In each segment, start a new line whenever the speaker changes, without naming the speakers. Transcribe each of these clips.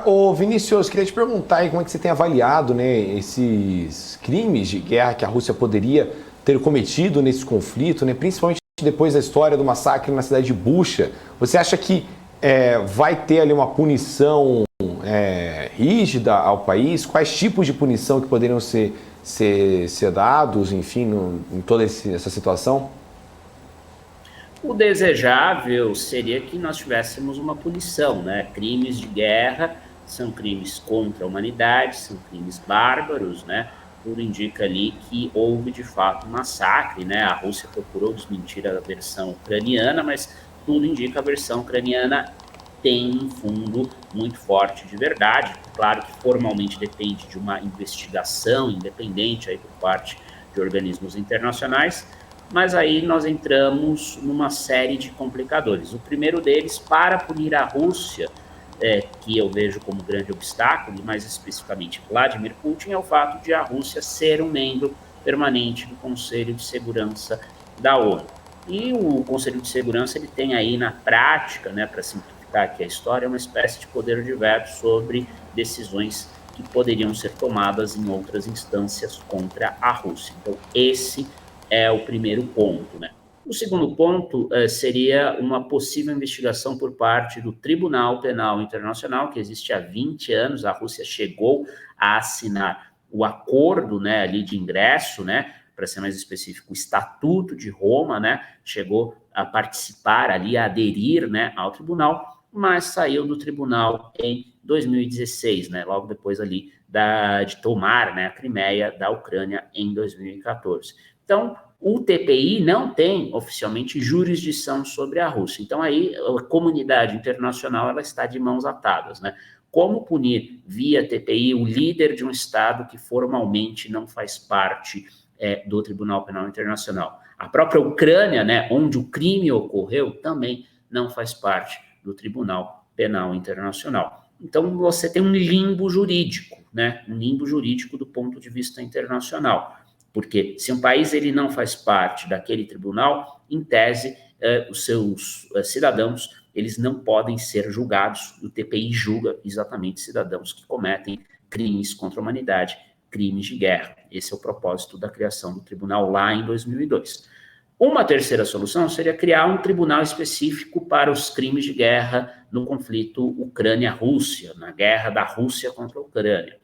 Ô Vinícius, queria te perguntar aí como é que você tem avaliado, né, esses crimes de guerra que a Rússia poderia ter cometido nesse conflito, né, principalmente depois da história do massacre na cidade de Bucha. Você acha que vai ter ali uma punição rígida ao país? Quais tipos de punição que poderiam ser dados, enfim, em toda essa situação?
O desejável seria que nós tivéssemos uma punição, né? Crimes de guerra são crimes contra a humanidade, são crimes bárbaros, né? Tudo indica ali que houve de fato um massacre, né? A Rússia procurou desmentir a versão ucraniana, mas tudo indica a versão ucraniana tem um fundo muito forte de verdade. Claro que formalmente depende de uma investigação independente aí por parte de organismos internacionais, mas aí nós entramos numa série de complicadores. O primeiro deles, para punir a Rússia, que eu vejo como grande obstáculo, e mais especificamente Vladimir Putin, é o fato de a Rússia ser um membro permanente do Conselho de Segurança da ONU. E o Conselho de Segurança ele tem aí na prática, né, para simplificar aqui a história, uma espécie de poder de veto sobre decisões que poderiam ser tomadas em outras instâncias contra a Rússia. Então, esse é o primeiro ponto, né? O segundo ponto seria uma possível investigação por parte do Tribunal Penal Internacional, que existe há 20 anos. A Rússia chegou a assinar o acordo, né, ali de ingresso, né, para ser mais específico, o Estatuto de Roma, né, chegou a participar ali, a aderir, né, ao tribunal, mas saiu do tribunal em 2016, né, logo depois ali de tomar, né, a Crimeia da Ucrânia em 2014. Então, o TPI não tem oficialmente jurisdição sobre a Rússia. Então, aí a comunidade internacional ela está de mãos atadas, né? Como punir via TPI o líder de um Estado que formalmente não faz parte do Tribunal Penal Internacional? A própria Ucrânia, né, onde o crime ocorreu, também não faz parte do Tribunal Penal Internacional. Então, você tem um limbo jurídico, né? Um limbo jurídico do ponto de vista internacional. Porque se um país ele não faz parte daquele tribunal, em tese, os seus cidadãos eles não podem ser julgados. O TPI julga exatamente cidadãos que cometem crimes contra a humanidade, crimes de guerra. Esse é o propósito da criação do tribunal lá em 2002. Uma terceira solução seria criar um tribunal específico para os crimes de guerra no conflito Ucrânia-Rússia, na guerra da Rússia contra a Ucrânia.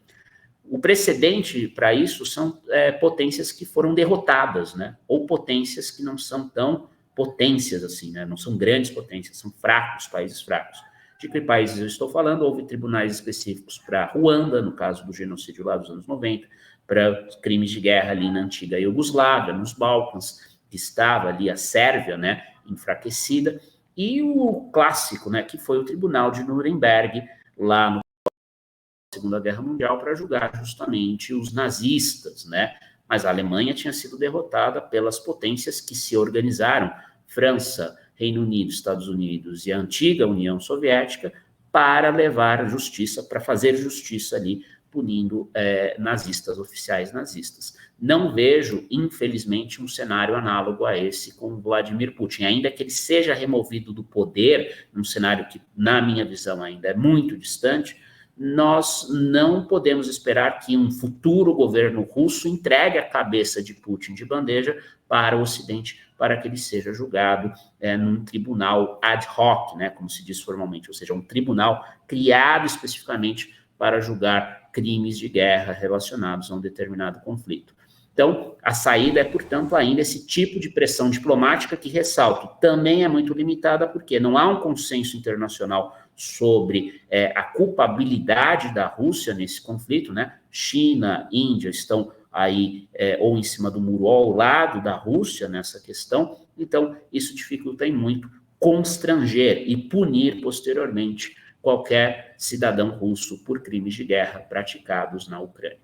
O precedente para isso são potências que foram derrotadas, né? Ou potências que não são tão potências assim, né? Não são grandes potências, são fracos, países fracos. De que países eu estou falando? Houve tribunais específicos para Ruanda, no caso do genocídio lá dos anos 90, para crimes de guerra ali na antiga Iugoslávia, nos Balcãs, que estava ali a Sérvia, né, enfraquecida, e o clássico, né, que foi o Tribunal de Nuremberg, lá no Segunda Guerra Mundial para julgar justamente os nazistas, né? Mas a Alemanha tinha sido derrotada pelas potências que se organizaram, França, Reino Unido, Estados Unidos e a antiga União Soviética, para levar justiça, para fazer justiça ali, punindo nazistas, oficiais nazistas. Não vejo, infelizmente, um cenário análogo a esse com Vladimir Putin, ainda que ele seja removido do poder, num cenário que, na minha visão, ainda é muito distante. Nós não podemos esperar que um futuro governo russo entregue a cabeça de Putin de bandeja para o Ocidente, para que ele seja julgado num tribunal ad hoc, né, como se diz formalmente, ou seja, um tribunal criado especificamente para julgar crimes de guerra relacionados a um determinado conflito. Então, a saída é, portanto, ainda esse tipo de pressão diplomática que, ressalto, também é muito limitada, porque não há um consenso internacional sobre a culpabilidade da Rússia nesse conflito, né? China, Índia estão aí ou em cima do muro ou ao lado da Rússia nessa questão, então isso dificulta em muito constranger e punir posteriormente qualquer cidadão russo por crimes de guerra praticados na Ucrânia.